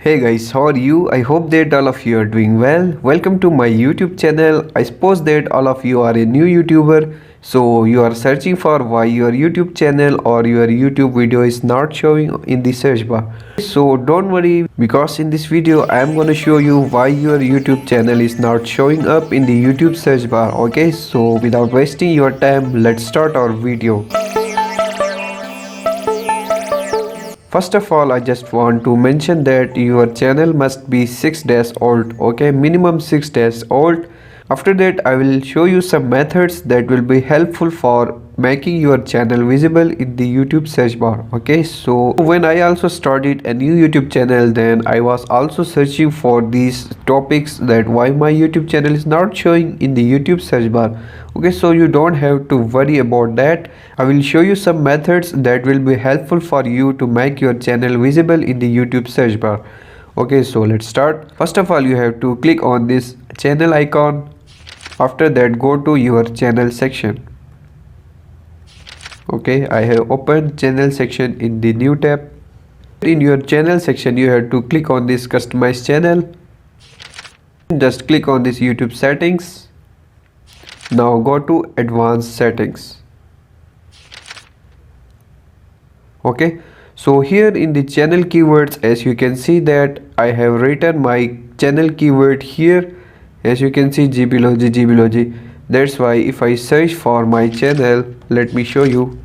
Hey guys, how are you? I hope that all of you are doing well. Welcome to my YouTube channel. I suppose that all of you are a new YouTuber. So you are searching for why your YouTube channel or your YouTube video is not showing in the search bar. So don't worry, because in this video I am gonna show you why your YouTube channel is not showing up in the YouTube search bar. Okay, so without wasting your time, let's start our video. First of all, I just want to mention that your channel must be 6 days old, okay, minimum 6 days old. After that, I will show you some methods that will be helpful for making your channel visible in the YouTube search bar. Okay, so when I also started a new YouTube channel, then I was also searching for these topics, that why my YouTube channel is not showing in the YouTube search bar. Okay, so you don't have to worry about that. I will show you some methods that will be helpful for you to make your channel visible in the YouTube search bar. Okay, so let's start. First of all, you have to click on this channel icon. After that, go to your channel section. Okay, I have opened channel section in the new tab. In your channel section, you have to click on this customize channel. Just click on this YouTube settings. Now go to advanced settings. Okay, so here in the channel keywords, as you can see that I have written my channel keyword here. As you can see, gblogy. That's why if I search for my channel, let me show you.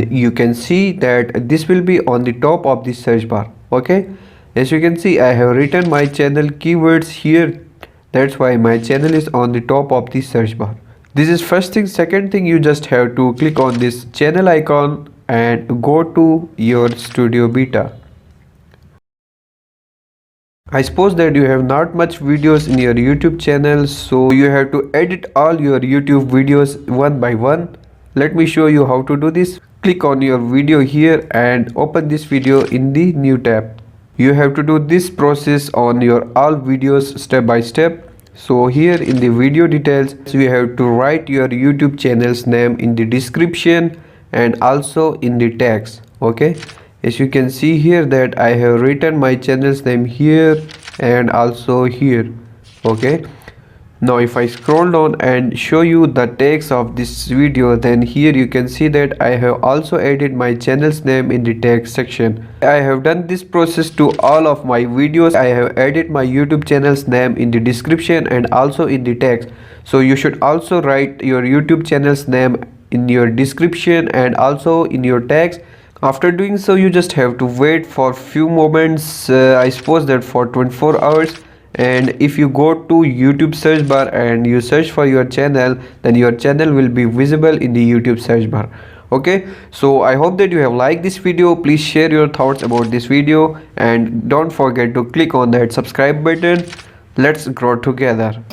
You can see that this will be on the top of the search bar. Okay, as you can see, I have written my channel keywords here. That's why my channel is on the top of the search bar. This is first thing. Second thing, you just have to click on this channel icon and go to your studio beta. I suppose that you have not much videos in your YouTube channel, so you have to edit all your YouTube videos one by one. Let me show you how to do this. Click on your video here and open this video in the new tab. You have to do this process on your all videos step by step. So here in the video details, you have to write your YouTube channel's name in the description and also in the tags. Okay, as you can see here that I have written my channel's name here and also here. Okay, now if I scroll down and show you the tags of this video, then here you can see that I have also added my channel's name in the tag section. I have done this process to all of my videos. I have added my YouTube channel's name in the description and also in the tags. So you should also write your YouTube channel's name in your description and also in your tags. After doing so, you just have to wait for few moments, I suppose that for 24 hours. And if you go to YouTube search bar and you search for your channel, then your channel will be visible in the YouTube search bar. Okay, so I hope that you have liked this video. Please share your thoughts about this video and don't forget to click on that subscribe button. Let's grow together.